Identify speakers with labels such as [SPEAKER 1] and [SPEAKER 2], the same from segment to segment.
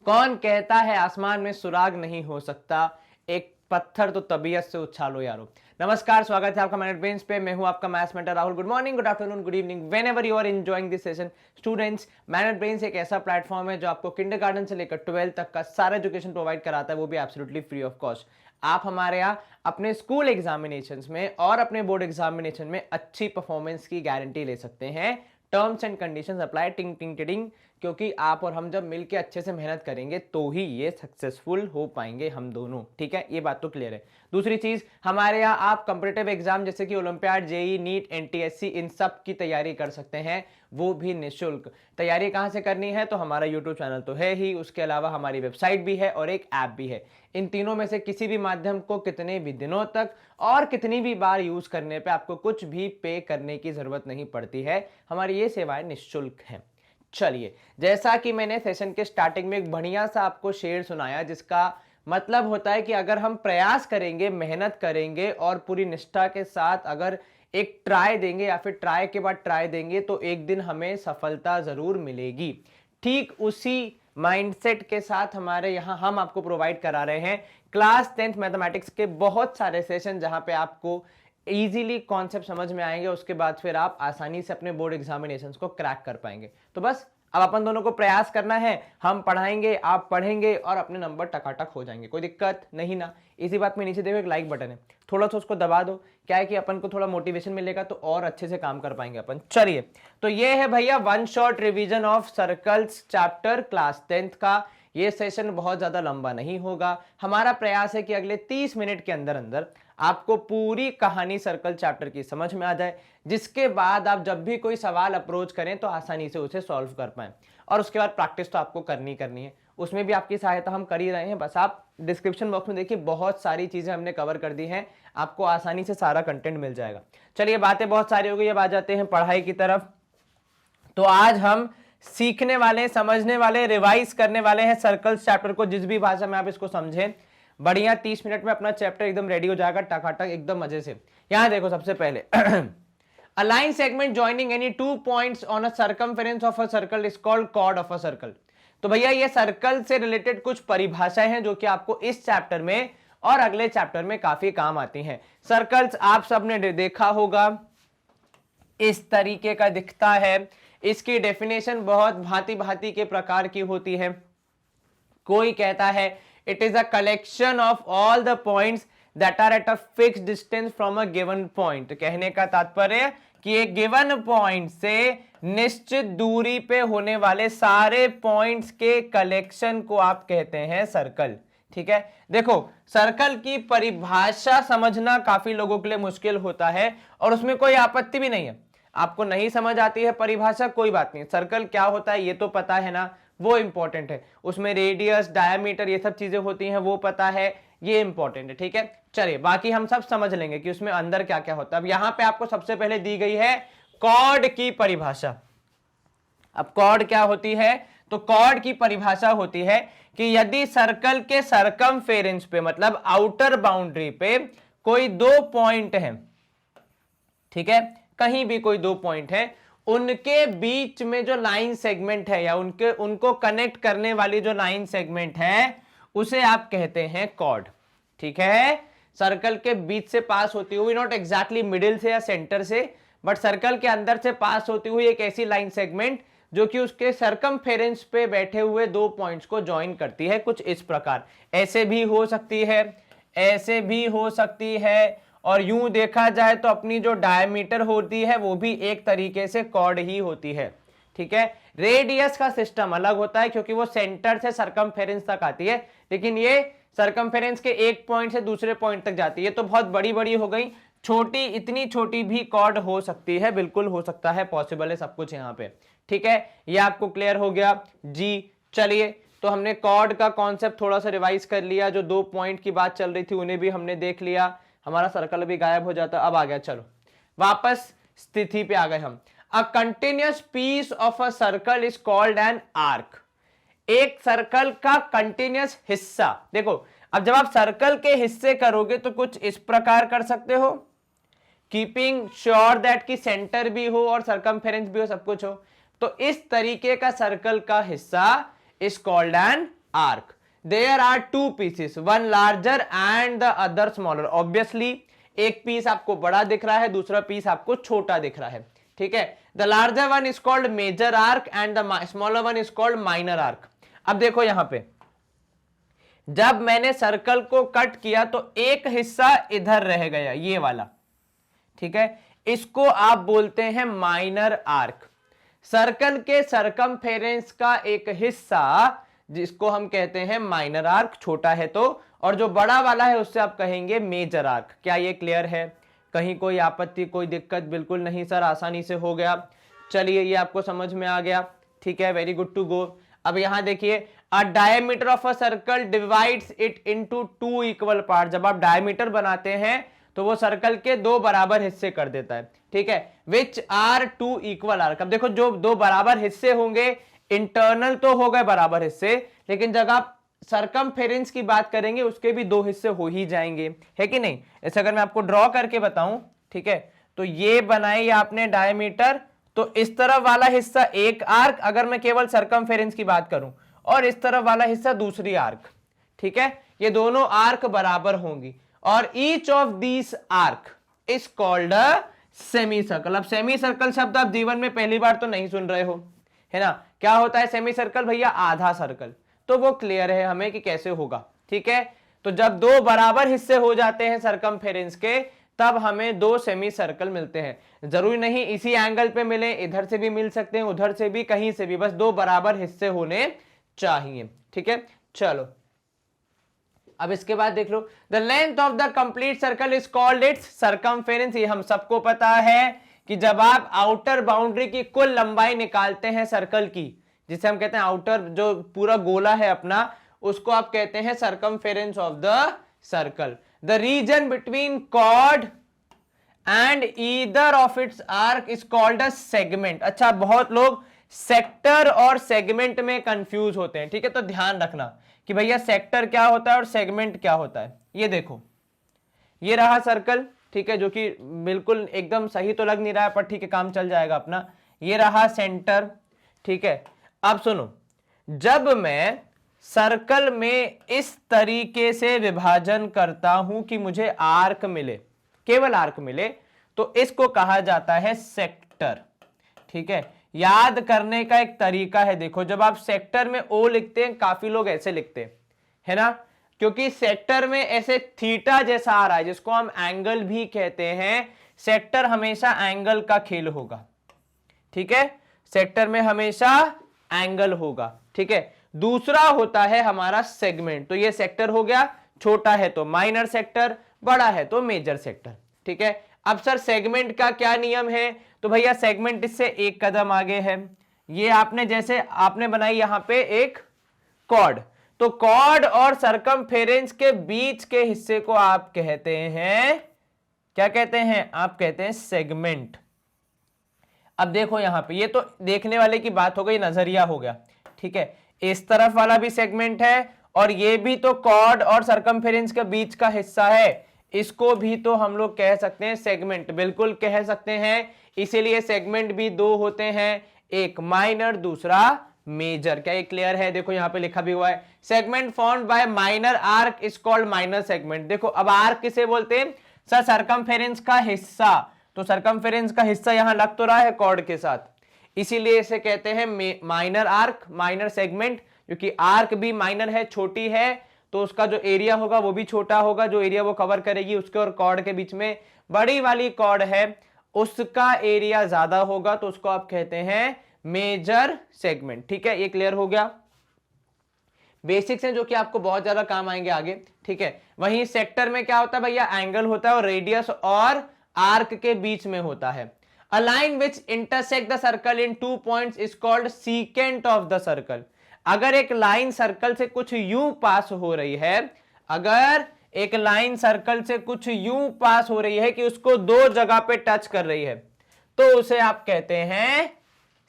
[SPEAKER 1] कौन कहता है आसमान में सुराग नहीं हो सकता, एक पत्थर तो तबीयत से उछालो यारो। नमस्कार, स्वागत है आपका मैनेट ब्रेन्स पे। मैं हूं आपका maths mentor Rahul. Good morning, good afternoon, good evening, whenever you are enjoying this session. Students, Magnet Brains एक ऐसा प्लेटफॉर्म है जो आपको किंडरगार्टन से लेकर 12th तक का सारा एजुकेशन प्रोवाइड कराता है, वो भी एब्सोल्युटली फ्री ऑफ कॉस्ट। आप हमारे यहाँ अपने स्कूल एग्जामिनेशंस में और अपने बोर्ड एग्जामिनेशन में अच्छी परफॉर्मेंस की गारंटी ले सकते हैं। टर्म्स एंड कंडीशंस अप्लाई, टिंग टिंग टिडिंग, क्योंकि आप और हम जब मिलके अच्छे से मेहनत करेंगे तो ही ये सक्सेसफुल हो पाएंगे हम दोनों। ठीक है, ये बात तो क्लियर है। दूसरी चीज, हमारे यहाँ आप कॉम्पिटिटिव एग्जाम जैसे कि ओलंपियाड, जेई, नीट, एनटीएससी, इन सब की तैयारी कर सकते हैं, वो भी निःशुल्क। तैयारी कहाँ से करनी है? तो हमारा यूट्यूब चैनल तो है ही, उसके अलावा हमारी वेबसाइट भी है और एक ऐप भी है। इन तीनों में से किसी भी माध्यम को कितने भी दिनों तक और कितनी भी बार यूज करने पे आपको कुछ भी पे करने की जरूरत नहीं पड़ती है। हमारी ये सेवाएं निःशुल्क हैं। चलिए, जैसा कि मैंने सेशन के स्टार्टिंग में एक बढ़िया सा आपको शेर सुनाया, जिसका मतलब होता है कि अगर हम प्रयास करेंगे, मेहनत करेंगे और पूरी निष्ठा के साथ अगर एक ट्राई देंगे या फिर ट्राई के बाद ट्राई देंगे तो एक दिन हमें सफलता जरूर मिलेगी। ठीक उसी माइंडसेट के साथ हमारे यहाँ हम आपको प्रोवाइड करा रहे हैं क्लास 10th मैथमेटिक्स के बहुत सारे सेशन, जहां पे आपको इजीली कॉन्सेप्ट समझ में आएंगे। उसके बाद फिर आप आसानी से अपने बोर्ड एग्जामिनेशंस को क्रैक कर पाएंगे। तो बस अब अपन दोनों को प्रयास करना है, हम पढ़ाएंगे, आप पढ़ेंगे और अपने नंबर टकाटक हो जाएंगे। कोई दिक्कत नहीं ना? इसी बात में नीचे देखो एक लाइक बटन है, थोड़ा सा उसको दबा दो। क्या है कि अपन को थोड़ा मोटिवेशन मिलेगा तो और अच्छे से काम कर पाएंगे अपन। चलिए, तो ये है भैया one shot revision of circles chapter class 10th का। ये सेशन बहुत ज्यादा लंबा नहीं होगा। हमारा प्रयास है कि अगले 30 मिनट के अंदर अंदर आपको पूरी कहानी सर्कल चैप्टर की समझ में आ जाए, जिसके बाद आप जब भी कोई सवाल अप्रोच करें तो आसानी से उसे सॉल्व कर पाएं। और उसके बाद प्रैक्टिस तो आपको करनी है, उसमें भी आपकी सहायता हम कर ही रहे हैं। बस आप डिस्क्रिप्शन बॉक्स में देखिए, बहुत सारी चीजें हमने कवर कर दी हैं, आपको आसानी से सारा कंटेंट मिल जाएगा। चलिए, बातें बहुत सारी हो गई, अब आ जाते हैं पढ़ाई की तरफ। तो आज हम सीखने वाले, समझने वाले, रिवाइज करने वाले हैं सर्कल्स चैप्टर को, जिस भी भाषा में आप इसको समझें। बढ़िया 30 मिनट में अपना चैप्टर एकदम रेडी हो जाएगा, टकाटक एकदम मजे से। यहां देखो, सबसे पहले a line segment joining any two points on a circumference of a circle is called chord of a circle। तो भैया ये सर्कल से रिलेटेड कुछ परिभाषाएं हैं जो कि आपको इस चैप्टर में और अगले चैप्टर में काफी काम आती हैं। सर्कल्स आप सबने देखा होगा, इस तरीके का दिखता है। इसकी डेफिनेशन बहुत भांति भांति के प्रकार की होती है। कोई कहता है it is a collection of all the points that are at a fixed distance from a given point. कहने का तात्पर्य कि एक गिवन पॉइंट से निश्चित दूरी पे होने वाले सारे पॉइंट्स के कलेक्शन को आप कहते हैं सर्कल। ठीक है, देखो सर्कल की परिभाषा समझना काफी लोगों के लिए मुश्किल होता है और उसमें कोई आपत्ति भी नहीं है। आपको नहीं समझ आती है परिभाषा, कोई बात नहीं। सर्कल क्या होता है ये तो पता है ना, वो इंपॉर्टेंट है। उसमें रेडियस, डायमीटर, ये सब चीजें होती हैं, वो पता है, ये इंपॉर्टेंट है। ठीक है, चलिए बाकी हम सब समझ लेंगे कि उसमें अंदर क्या क्या होता है। अब यहां पे आपको सबसे पहले दी गई है कॉर्ड की परिभाषा। अब कॉर्ड क्या होती है? तो कॉर्ड की परिभाषा होती है कि यदि सर्कल के सर्कमफेरेंस पे, मतलब आउटर बाउंड्री पे कोई दो पॉइंट है, ठीक है, कहीं भी कोई दो पॉइंट है, उनके बीच में जो लाइन सेगमेंट है या उनको कनेक्ट करने वाली जो लाइन सेगमेंट है उसे आप कहते हैं कॉर्ड। ठीक है, सर्कल के बीच से पास होती हुई, नॉट एग्जैक्टली मिडिल से या सेंटर से, बट सर्कल के अंदर से पास होती हुई एक ऐसी लाइन सेगमेंट जो कि उसके सर्कमफेरेंस पे बैठे हुए दो पॉइंट्स को ज्वाइन करती है, कुछ इस प्रकार। ऐसे भी हो सकती है, ऐसे भी हो सकती है, और यूं देखा जाए तो अपनी जो डायमीटर होती है वो भी एक तरीके से कॉर्ड ही होती है। ठीक है, रेडियस का सिस्टम अलग होता है क्योंकि वो सेंटर से सर्कमफेरेंस तक आती है, लेकिन ये सर्कमफेरेंस के एक पॉइंट से दूसरे पॉइंट तक जाती है। तो बहुत बड़ी बड़ी हो गई, छोटी, इतनी छोटी भी कॉर्ड हो सकती है, बिल्कुल हो सकता है, पॉसिबल है सब कुछ यहाँ पे। ठीक है, ये आपको क्लियर हो गया जी। चलिए, तो हमने कॉर्ड का कॉन्सेप्ट थोड़ा सा रिवाइज कर लिया, जो दो पॉइंट की बात चल रही थी उन्हें भी हमने देख लिया, हमारा सर्कल भी गायब हो जाता। अब आ गया, चलो वापस स्थिति पे आ गए हम। A continuous piece of a circle is called an arc. एक सर्कल का कंटिन्यूअस हिस्सा, देखो अब जब आप सर्कल के हिस्से करोगे तो कुछ इस प्रकार कर सकते हो, कीपिंग श्योर दैट कि सेंटर भी हो और सर्कमफेरेंस भी हो, सब कुछ हो। तो इस तरीके का सर्कल का हिस्सा is called N arc. There are two pieces, one larger and the other smaller. Obviously एक पीस आपको बड़ा दिख रहा है, दूसरा पीस आपको छोटा दिख रहा है, ठीक है. The larger one is called major arc and the smaller one is called minor arc. अब देखो यहां पे जब मैंने सर्कल को कट किया तो एक हिस्सा इधर रह गया, ये वाला, ठीक है, इसको आप बोलते हैं माइनर आर्क. सर्कल के सरकमफेरेंस का एक हिस्सा जिसको हम कहते हैं माइनर आर्क, छोटा है तो, और जो बड़ा वाला है उससे आप कहेंगे मेजर आर्क. क्या ये क्लियर है? कहीं कोई आपत्ति, कोई दिक्कत? बिल्कुल नहीं सर, आसानी से हो गया. चलिए ये आपको समझ में आ गया, ठीक है, वेरी गुड टू गो. अब यहां देखिए, a diameter of a circle divides it into two equal part. जब आप डायमीटर बनाते हैं तो वो सर्कल के दो बराबर हिस्से कर देता है, ठीक है, which are two equal arc. अब देखो जो दो बराबर हिस्से होंगे, इंटरनल तो हो गए बराबर हिस्से, लेकिन जब आप सरकमफेरेंस की बात करेंगे उसके भी दो हिस्से हो ही जाएंगे, है कि नहीं. ऐसे अगर मैं आपको ड्रॉ करके बताऊं, ठीक है, तो ये बनाई आपने डायमीटर, तो इस तरफ वाला हिस्सा एक आर्क अगर मैं केवल सरकमफेरेंस की बात करूं, और इस तरफ वाला हिस्सा दूसरी आर्क, ठीक है, ये दोनों आर्क बराबर होंगी, और each of these arc is called a semi circle. अब सेमी सर्कल शब्द आप जीवन में पहली बार तो नहीं सुन रहे हो, है ना. क्या होता है सेमी सर्कल? भैया आधा सर्कल. तो वो क्लियर है हमें कि कैसे होगा, ठीक है. तो जब दो बराबर हिस्से हो जाते हैं सरकमफेरेंस के, तब हमें दो सेमी सर्कल मिलते हैं. जरूरी नहीं इसी एंगल पे मिले, इधर से भी मिल सकते हैं, उधर से भी, कहीं से भी, बस दो बराबर हिस्से होने चाहिए, ठीक है. चलो अब इसके बाद देख लो, the length of the complete circle is called its circumference. ये हम सबको पता है कि जब आप आउटर बाउंड्री की कुल लंबाई निकालते हैं सर्कल की, जिसे हम कहते हैं आउटर, जो पूरा गोला है अपना, उसको आप कहते हैं circumference of the circle. The region between chord and either of its arc is called a segment. अच्छा, बहुत लोग सेक्टर और सेगमेंट में कंफ्यूज होते हैं, ठीक है, तो ध्यान रखना कि भैया सेक्टर क्या होता है और सेगमेंट क्या होता है. ये देखो, ये रहा सर्कल, ठीक है, जो कि बिल्कुल एकदम सही तो लग नहीं रहा है, पर ठीक है, काम चल जाएगा अपना. ये रहा सेंटर, ठीक है. अब सुनो, जब मैं सर्कल में इस तरीके से विभाजन करता हूं कि मुझे आर्क मिले, केवल आर्क मिले, तो इसको कहा जाता है सेक्टर, ठीक है. याद करने का एक तरीका है, देखो जब आप सेक्टर में ओ लिखते हैं, काफी लोग ऐसे लिखते हैं, है ना, क्योंकि सेक्टर में ऐसे थीटा जैसा आ रहा है, जिसको हम एंगल भी कहते हैं. सेक्टर हमेशा एंगल का खेल होगा, ठीक है, सेक्टर में हमेशा एंगल होगा, ठीक है. दूसरा होता है हमारा सेगमेंट. तो ये सेक्टर हो गया, छोटा है तो माइनर सेक्टर, बड़ा है तो मेजर सेक्टर, ठीक है. अब सर सेगमेंट का क्या नियम है? तो भैया सेगमेंट इससे एक कदम आगे है. ये आपने जैसे आपने बनाई यहां पे एक कॉर्ड, तो कॉर्ड और सरकमफेरेंस के बीच के हिस्से को आप कहते हैं, क्या कहते हैं? आप कहते हैं सेगमेंट. अब देखो यहां पे, ये तो देखने वाले की बात हो गई, नजरिया हो गया, ठीक है. इस तरफ वाला भी सेगमेंट है, और ये भी तो कॉर्ड और सरकमफेरेंस के बीच का हिस्सा है, इसको भी तो हम लोग कह सकते हैं सेगमेंट, बिल्कुल कह सकते हैं. इसीलिए सेगमेंट भी दो होते हैं, एक माइनर, दूसरा मेजर. क्या ये क्लियर है? देखो यहां पे लिखा भी हुआ है, segment formed by minor arc is called minor segment. देखो अब आर्क किसे बोलते हैं? सर सरकमफेरेंस का हिस्सा. तो सरकमफेरेंस का हिस्सा यहां लग तो रहा है कॉर्ड के साथ, इसीलिए इसे कहते हैं माइनर आर्क, माइनर सेगमेंट. क्योंकि आर्क भी माइनर है, छोटी है, तो उसका जो एरिया होगा वो भी छोटा होगा, जो एरिया वो कवर करेगी उसके और कॉर्ड के बीच में बड़ी वाली कॉर्ड है उसका एरिया ज्यादा होगा, तो उसको आप कहते हैं मेजर सेगमेंट. ठीक है, ये क्लियर हो गया. बेसिक्स हैं जो कि आपको बहुत ज्यादा काम आएंगे आगे, ठीक है. वहीं सेक्टर में क्या होता है भैया? एंगल होता है, और रेडियस और आर्क के बीच में होता है. A line which intersect the circle in 2 points is called secant of the circle. अगर एक लाइन सर्कल से कुछ यूं पास हो रही है, अगर एक लाइन सर्कल से कुछ यूं पास हो रही है कि उसको दो जगह पे टच कर रही है, तो उसे आप कहते हैं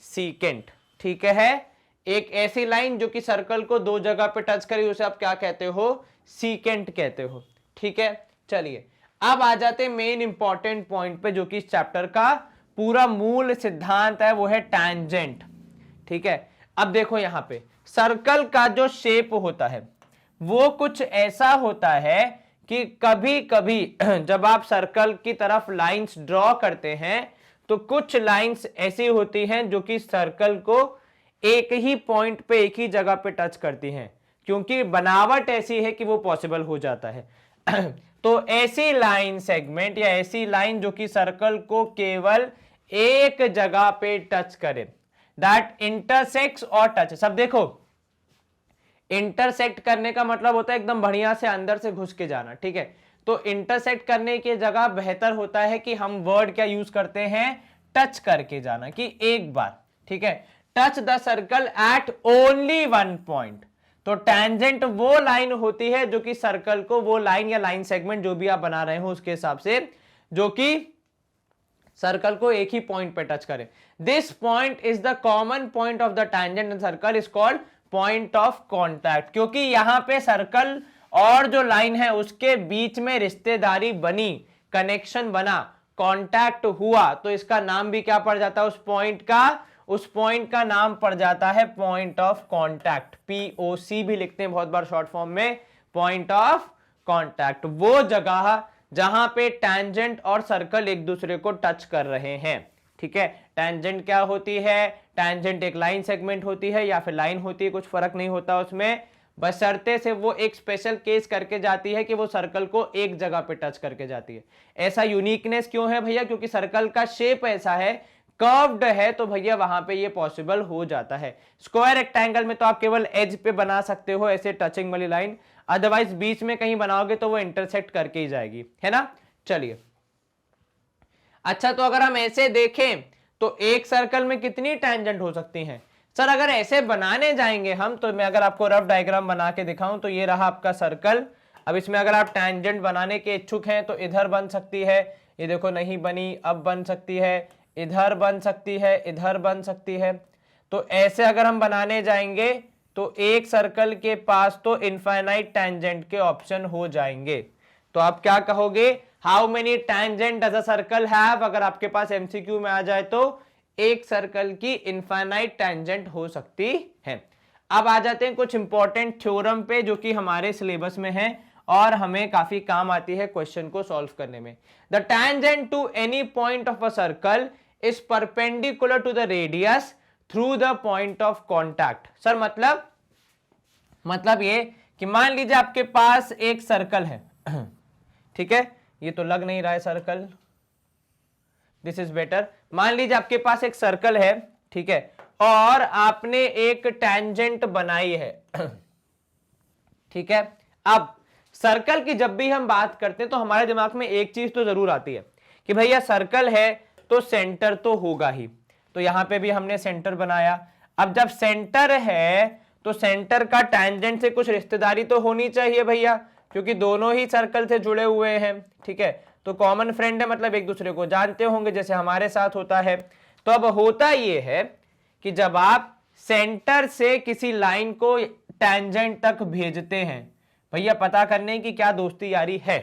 [SPEAKER 1] सीकेंट. ठीक है, एक ऐसी लाइन जो कि सर्कल को दो जगह पे टच करी, उसे आप क्या कहते हो? सीकेंट कहते हो. ठीक है, चलिए अब आ जाते हैं मेन इंपॉर्टेंट पॉइंट पे, जो कि इस चैप्टर का पूरा मूल सिद्धांत है, वो है टैंजेंट. ठीक है, अब देखो यहां पे सर्कल का जो शेप होता है वो कुछ ऐसा होता है कि कभी कभी जब आप सर्कल की तरफ लाइंस ड्रॉ करते हैं तो कुछ लाइंस ऐसी होती हैं जो कि सर्कल को एक ही पॉइंट पे, एक ही जगह पे टच करती हैं, क्योंकि बनावट ऐसी है कि वो पॉसिबल हो जाता है। तो ऐसी लाइन सेगमेंट या ऐसी लाइन जो कि सर्कल को केवल एक जगह पे टच करे, दैट इंटरसेक्ट्स और टच। सब देखो, इंटरसेक्ट करने का मतलब होता है एकदम बढ़िया से अंदर से घुस के जाना, ठीक है। तो इंटरसेक्ट करने की जगह बेहतर होता है कि हम वर्ड क्या यूज करते हैं, टच करके जाना, कि एक बार, ठीक है। Touch the circle eight only one point. तो टेंजेंट वो लाइन होती है जो कि सर्कल को, वो लाइन या लाइन सेगमेंट जो भी आप बना रहे हो उसके हिसाब से, जो कि सर्कल को एक ही पॉइंट पे टच करे। This point is the common point of the tangent in circle is called point of contact, क्योंकि यहां पे सर्कल और जो लाइन है उसके बीच में रिश्तेदारी बनी, कनेक्शन बना, कॉन्टैक्ट हुआ, तो इसका नाम भी क्या पड़ जाता है उस पॉइंट का नाम पड़ जाता है पॉइंट ऑफ कॉन्टैक्ट। POC भी लिखते हैं बहुत बार शॉर्ट फॉर्म में, पॉइंट ऑफ कॉन्टैक्ट, वो जगह जहां पे टैंजेंट और सर्कल एक दूसरे को टच कर रहे हैं, ठीक है। टैंजेंट क्या होती है, टैंजेंट एक लाइन सेगमेंट होती है या फिर लाइन होती है, कुछ फर्क नहीं होता उसमें, बशर्ते से वो एक स्पेशल केस करके जाती है कि वो सर्कल को एक जगह पे टच करके जाती है। ऐसा यूनिकनेस क्यों है भैया, क्योंकि सर्कल का शेप ऐसा है, कर्व्ड है, तो भैया वहां पे ये पॉसिबल हो जाता है। स्क्वायर रेक्टेंगल में तो आप केवल एज पे बना सकते हो ऐसे टचिंग वाली लाइन, अदरवाइज बीच में कहीं बनाओगे तो वो इंटरसेक्ट करके ही जाएगी, है ना। चलिए, अच्छा तो अगर हम ऐसे देखें तो एक सर्कल में कितनी टेंजेंट हो सकती हैं सर? अगर ऐसे बनाने जाएंगे हम, तो मैं अगर आपको रफ डायग्राम बना के दिखाऊं तो ये रहा आपका सर्कल। अब इसमें अगर आप टेंजेंट बनाने के इच्छुक हैं तो इधर बन सकती है, ये देखो नहीं बनी, अब बन सकती है, इधर बन सकती है, इधर बन सकती है। तो ऐसे अगर हम बनाने जाएंगे तो एक सर्कल के पास तो इनफाइनाइट टेंजेंट के ऑप्शन हो जाएंगे। तो आप क्या कहोगे, how many tangent does a circle have? अगर आपके पास एमसीक्यू में आ जाए तो एक सर्कल की इनफाइनाइट टेंजेंट हो सकती है। अब आ जाते हैं कुछ इंपॉर्टेंट थ्योरम पे जो कि हमारे सिलेबस में है और हमें काफी काम आती है क्वेश्चन को सॉल्व करने में। The tangent to any point of a circle is perpendicular to the radius through the point of contact. Sir मतलब ये कि मान लीजिए आपके पास एक सर्कल है, ठीक है, ये तो लग नहीं रहा है सर्कल, दिस इज बेटर। मान लीजिए आपके पास एक सर्कल है, ठीक है, और आपने एक टेंजेंट बनाई है, ठीक है। अब सर्कल की जब भी हम बात करते हैं तो हमारे दिमाग में एक चीज तो जरूर आती है कि भैया सर्कल है तो सेंटर तो होगा ही, तो यहां पे भी हमने सेंटर बनाया। अब जब सेंटर है तो सेंटर का टेंजेंट से कुछ रिश्तेदारी तो होनी चाहिए भैया, क्योंकि दोनों ही सर्कल से जुड़े हुए हैं, ठीक है, तो कॉमन फ्रेंड है, मतलब एक दूसरे को जानते होंगे, जैसे हमारे साथ होता है। तो अब होता यह है कि जब आप सेंटर से किसी लाइन को टेंजेंट तक भेजते हैं भैया, पता करने की क्या दोस्ती यारी है,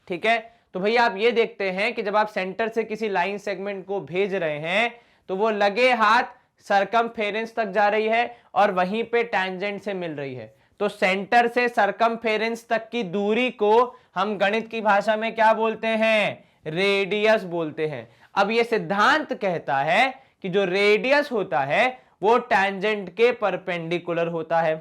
[SPEAKER 1] ठीक है। तो भैया आप ये देखते हैं कि जब आप सेंटर से किसी लाइन सेगमेंट को भेज रहे हैं तो वो लगे हाथ सरकमफेरेंस तक जा रही है और वहीं पे टेंजेंट से मिल रही है। तो सेंटर से सरकमफेरेंस तक की दूरी को हम गणित की भाषा में क्या बोलते हैं, रेडियस बोलते हैं। अब ये सिद्धांत कहता है कि जो रेडियस होता है वो टेंजेंट के परपेंडिकुलर होता है।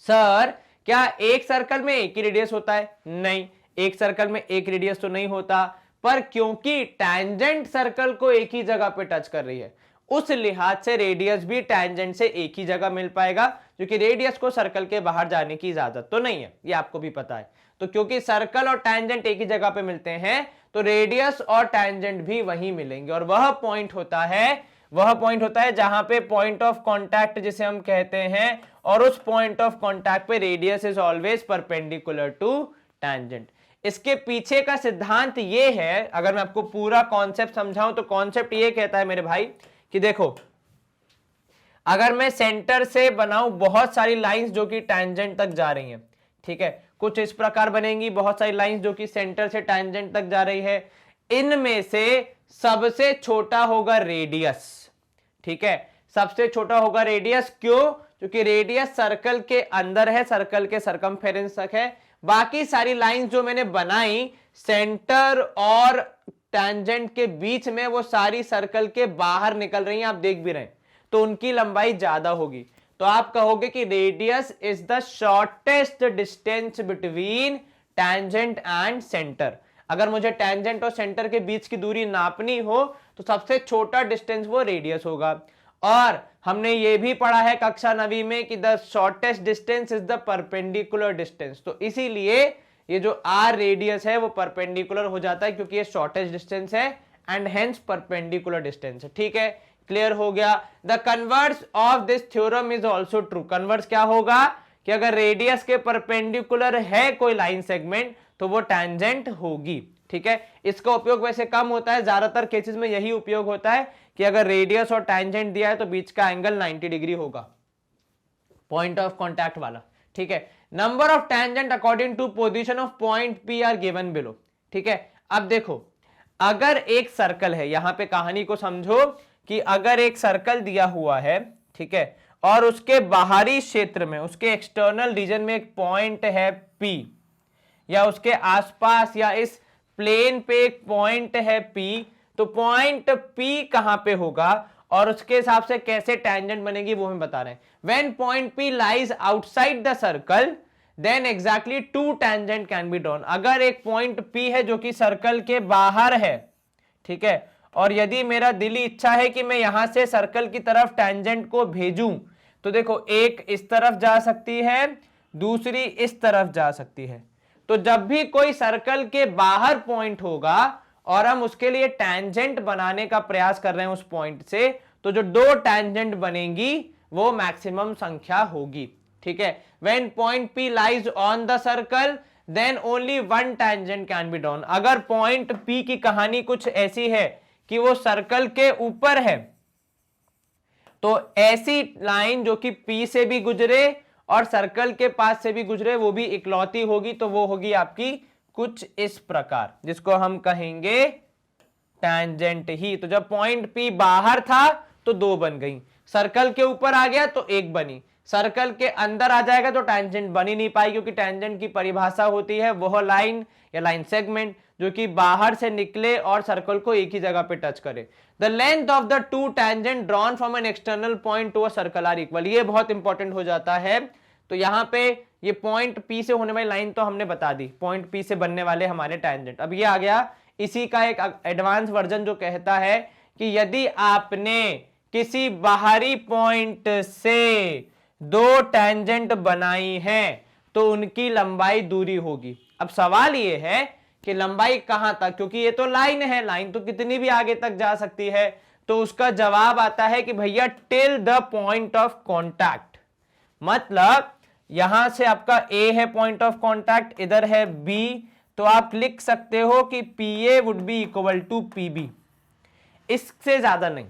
[SPEAKER 1] सर क्या एक सर्कल में एक ही रेडियस होता है? नहीं, एक सर्कल में एक रेडियस तो नहीं होता, पर क्योंकि टेंजेंट सर्कल को एक ही जगह पे टच कर रही है उस लिहाज से रेडियस भी टेंजेंट से एक ही जगह मिल पाएगा, क्योंकि रेडियस को सर्कल के बाहर जाने की इजाजत तो नहीं है, ये आपको भी पता है। तो क्योंकि सर्कल और टेंजेंट एक ही जगह पे मिलते हैं तो रेडियस और टेंजेंट भी वहीं मिलेंगे, और वह पॉइंट होता है जहां पे पॉइंट ऑफ कांटेक्ट जिसे हम कहते हैं, और उस पॉइंट ऑफ कांटेक्ट पे radius is always perpendicular to tangent. इसके पीछे का सिद्धांत ये है, अगर मैं आपको पूरा कॉन्सेप्ट समझाऊं तो कॉन्सेप्ट ये कहता है मेरे भाई कि देखो, अगर मैं सेंटर से बनाऊं बहुत सारी लाइंस जो कि टेंजेंट तक जा रही हैं, ठीक है, कुछ इस प्रकार बनेंगी बहुत सारी लाइंस जो कि सेंटर से टेंजेंट तक जा रही है, इनमें से सबसे छोटा होगा रेडियस, ठीक है, सबसे छोटा होगा रेडियस। क्यों? क्योंकि रेडियस सर्कल के अंदर है, सर्कल के सरकमफेरेंस तक है। बाकी सारी लाइंस जो मैंने बनाई सेंटर और टैंजेंट के बीच में, वो सारी सर्कल के बाहर निकल रही हैं, आप देख भी रहे हैं, तो उनकी लंबाई ज्यादा होगी। तो आप कहोगे कि radius is the shortest distance between tangent and centre. अगर मुझे टैंजेंट और सेंटर के बीच की दूरी नापनी हो तो सबसे छोटा डिस्टेंस वो रेडियस होगा। और हमने ये भी पढ़ा है कक्षा 9वीं में कि the shortest distance is the perpendicular distance. तो इसीलिए ये जो आर रेडियस है वो परपेंडिकुलर हो जाता है, क्योंकि ये शॉर्टेस्ट डिस्टेंस है एंड हेंस परपेंडिकुलर डिस्टेंस है। ठीक है, क्लियर हो गया। The converse of this theorem is also true. Converse क्या होगा कि अगर रेडियस के परपेंडिकुलर है कोई लाइन सेगमेंट तो वो टैंजेंट होगी। ठीक है, इसका उपयोग वैसे कम होता है, ज्यादातर केसेस में यही उपयोग होता है कि अगर रेडियस और टैंजेंट दिया है तो बीच का एंगल 90 डिग्री होगा, पॉइंट ऑफ कॉन्टैक्ट वाला। ठीक है, number of tangent according to position of point P are given below. ठीक है, अब देखो अगर एक सर्कल है, यहां पे कहानी को समझो कि अगर एक सर्कल दिया हुआ है, ठीक है, और उसके बाहरी क्षेत्र में, उसके एक्सटर्नल रीजन में एक पॉइंट है P, या उसके आसपास या इस प्लेन पे एक पॉइंट है P, तो पॉइंट P कहां पे होगा और उसके हिसाब से कैसे टैंजेंट बनेगी वो हम बता रहे हैं। When point P lies outside the circle then exactly two tangent can be drawn. अगर एक पॉइंट P है जो कि सर्कल के बाहर है, ठीक है, और यदि मेरा दिली इच्छा है कि मैं यहां से सर्कल की तरफ टैंजेंट को भेजूं, तो देखो एक इस तरफ जा सकती है, दूसरी इस तरफ जा सकती है। तो जब भी कोई सर्कल के बाहर पॉइंट होगा और हम उसके लिए टैंजेंट बनाने का प्रयास कर रहे हैं उस पॉइंट से, तो जो दो टैंजेंट बनेंगी वो मैक्सिमम संख्या होगी। ठीक है, when point P lies on the circle then only one tangent can be drawn. अगर पॉइंट P की कहानी कुछ ऐसी है कि वो सर्कल के ऊपर है, तो ऐसी लाइन जो कि P से भी गुजरे और सर्कल के पास से भी गुजरे वो भी इकलौती होगी, तो वो होगी आपकी कुछ इस प्रकार, जिसको हम कहेंगे टैंजेंट ही। तो जब पॉइंट P बाहर था तो दो बन गई, सर्कल के ऊपर आ गया तो एक बनी, सर्कल के अंदर आ जाएगा तो टैंजेंट बन ही नहीं पाई, क्योंकि टैंजेंट की परिभाषा होती है वह लाइन या लाइन सेगमेंट जो कि बाहर से निकले और सर्कल को एक ही जगह पे टच करे। The length of the two tangent drawn from an external point to a circle are equal. ये बहुत इंपॉर्टेंट हो जाता है। तो यहां पे ये पॉइंट P से होने वाली लाइन तो हमने बता दी, पॉइंट P से बनने वाले हमारे टैंजेंट। अब ये आ गया इसी का एक एडवांस वर्जन जो कहता है कि यदि आपने किसी बाहरी पॉइंट से दो टैंजेंट बनाई हैं तो उनकी लंबाई दूरी होगी। अब सवाल ये है कि लंबाई कहां तक, क्योंकि ये तो लाइन है, लाइन तो कितनी भी आगे तक जा सकती है। तो उसका जवाब आता है कि भैया till the point of contact. मतलब यहां से आपका A है पॉइंट ऑफ कॉन्टैक्ट, इधर है B, तो आप लिख सकते हो कि PA would be equal to PB, इससे ज्यादा नहीं।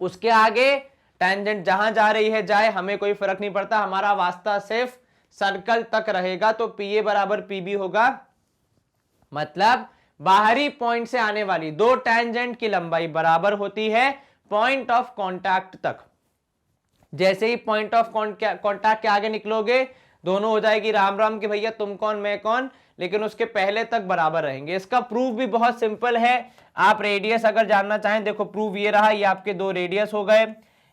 [SPEAKER 1] उसके आगे टैंजेंट जहां जा रही है जाए, हमें कोई फर्क नहीं पड़ता, हमारा वास्ता सिर्फ सर्कल तक रहेगा। तो PA बराबर PB होगा। मतलब बाहरी पॉइंट से आने वाली दो टैंजेंट की लंबाई बराबर होती है पॉइंट ऑफ कॉन्टैक्ट तक। जैसे ही पॉइंट ऑफ कॉन्टैक्ट के आगे निकलोगे दोनों हो जाएगी राम राम कि भैया तुम कौन मैं कौन, लेकिन उसके पहले तक बराबर रहेंगे। इसका प्रूफ भी बहुत सिंपल है। आप रेडियस अगर जानना चाहें, देखो प्रूफ ये रहा, ये आपके दो रेडियस हो गए,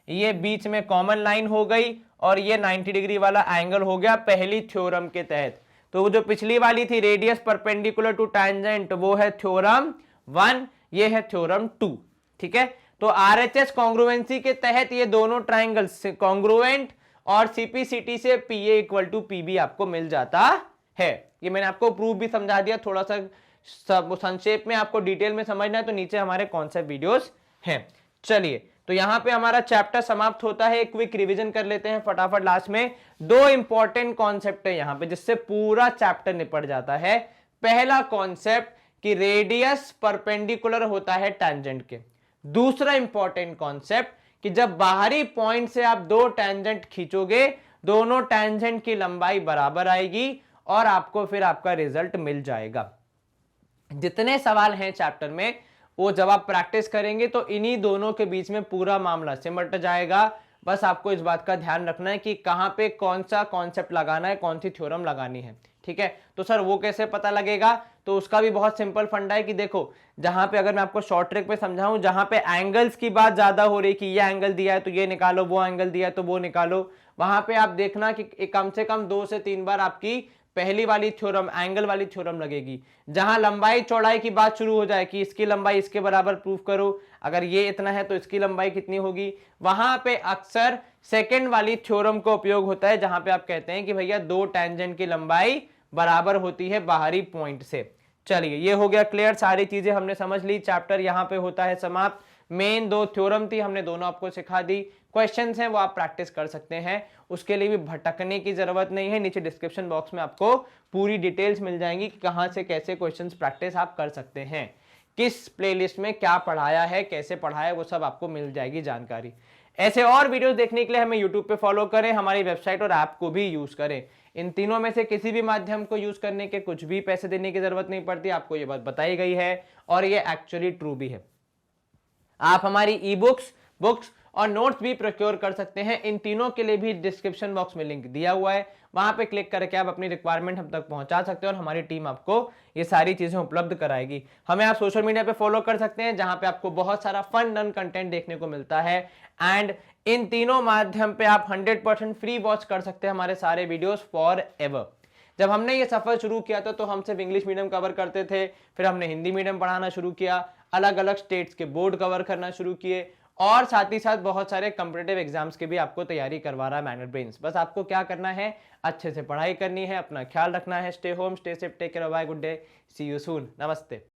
[SPEAKER 1] ये बीच में कॉमन लाइन हो गई और ये 90 डिग्री वाला एंगल हो गया पहली थ्योरम के तहत। तो वो जो पिछली वाली थी रेडियस परपेंडिकुलर टू टैंजेंट, वो है थ्योरम 1, ये है थ्योरम 2। ठीक है, तो RHS कॉन्ग्रुएंसी के तहत ये दोनों ट्राइंगल्स कॉन्ग्रुएंट और CPCT से PA इक्वल टू PB आपको मिल जाता है। ये मैंने आपको प्रूफ भी समझा दिया, थोड़ा सा संक्षेप में आपको डिटेल में समझना है तो नीचे हमारे कॉन्सेप्ट वीडियोस हैं। चलिए, तो यहां पे हमारा चैप्टर समाप्त होता है। एक क्विक रिवीजन कर लेते हैं फटाफट। लास्ट में दो इंपॉर्टेंट कॉन्सेप्ट है यहां पे जिससे पूरा चैप्टर निपट जाता है। पहला कॉन्सेप्ट कि रेडियस परपेंडिकुलर होता है टैंजेंट के। दूसरा इंपॉर्टेंट कॉन्सेप्ट कि जब बाहरी पॉइंट से आप दो टैंजेंट खींचोगे दोनों टैंजेंट की लंबाई बराबर आएगी और आपको फिर आपका रिजल्ट मिल जाएगा। जितने सवाल हैं चैप्टर में वो जब आप प्रैक्टिस करेंगे तो इन्हीं दोनों के बीच में पूरा मामला सिमट जाएगा। बस आपको इस बात का ध्यान रखना है कि कहाँ पे कौन सा कॉन्सेप्ट लगाना है, कौन सी थ्योरम लगानी है। ठीक है, तो सर वो कैसे पता लगेगा? तो उसका भी बहुत सिंपल फंडा है कि देखो, जहां पे अगर मैं आपको शॉर्ट ट्रिक पे समझाऊं, जहां पे एंगल्स की बात ज्यादा हो रही कि ये एंगल दिया है तो ये निकालो, वो एंगल दिया है तो वो निकालो, वहां पे आप देखना कि कम से कम 2 से 3 बार आपकी पहली वाली थ्योरम, एंगल वाली थ्योरम लगेगी। जहां लंबाई चौड़ाई की बात शुरू हो जाए कि इसकी लंबाई इसके बराबर प्रूफ करो, अगर ये इतना है तो इसकी लंबाई कितनी होगी, वहां पे अक्सर सेकंड वाली थ्योरम का उपयोग होता है, जहां पे आप कहते हैं कि भैया दो टेंजेंट की लंबाई बराबर होती है बाहरी पॉइंट से। चलिए, ये हो गया क्लियर, सारी चीजें हमने समझ ली, चैप्टर यहां पे होता है समाप्त। मेन 2 थ्योरम थी, हमने दोनों आपको सिखा दी। क्वेश्चंस हैं वो आप प्रैक्टिस कर सकते हैं, उसके लिए भी भटकने की जरूरत नहीं है। नीचे डिस्क्रिप्शन बॉक्स में आपको पूरी डिटेल्स मिल जाएंगी कि कहां से कैसे क्वेश्चंस प्रैक्टिस आप कर सकते हैं, किस प्लेलिस्ट में क्या पढ़ाया है, कैसे पढ़ाया है, वो सब आपको मिल जाएगी जानकारी। ऐसे और वीडियोस देखने के लिए हमें यूट्यूब पे फॉलो करें, हमारी वेबसाइट और ऐप को भी यूज करें। इन तीनों में से किसी भी माध्यम को यूज करने के कुछ भी पैसे देने की जरूरत नहीं पड़ती, आपको ये बात बताई गई है और ये एक्चुअली ट्रू भी है। आप हमारी ई बुक्स, बुक्स और नोट्स भी प्रोक्योर कर सकते हैं। इन तीनों के लिए भी डिस्क्रिप्शन बॉक्स में लिंक दिया हुआ है, वहां पे क्लिक करके आप अपनी रिक्वायरमेंट हम तक पहुंचा सकते हैं और हमारी टीम आपको ये सारी चीजें उपलब्ध कराएगी। हमें आप सोशल मीडिया पे फॉलो कर सकते हैं, जहां पे आपको बहुत सारा फन नन कंटेंट देखने को मिलता है। एंड इन तीनों माध्यम पे आप 100% फ्री वॉच कर सकते हैं हमारे सारे वीडियोस फॉर एवर। जब हमने ये सफर शुरू किया था तो हम सिर्फ इंग्लिश मीडियम कवर करते थे, फिर हमने हिंदी मीडियम पढ़ाना शुरू किया, अलग अलग स्टेट्स के बोर्ड कवर करना शुरू किए, और साथ ही साथ बहुत सारे कॉम्पिटिटिव एग्जाम्स की भी आपको तैयारी करवा रहा है मैग्नेट ब्रेन्स। बस आपको क्या करना है, अच्छे से पढ़ाई करनी है, अपना ख्याल रखना है। Stay home, stay safe, take care, bye, good day, see you soon, नमस्ते।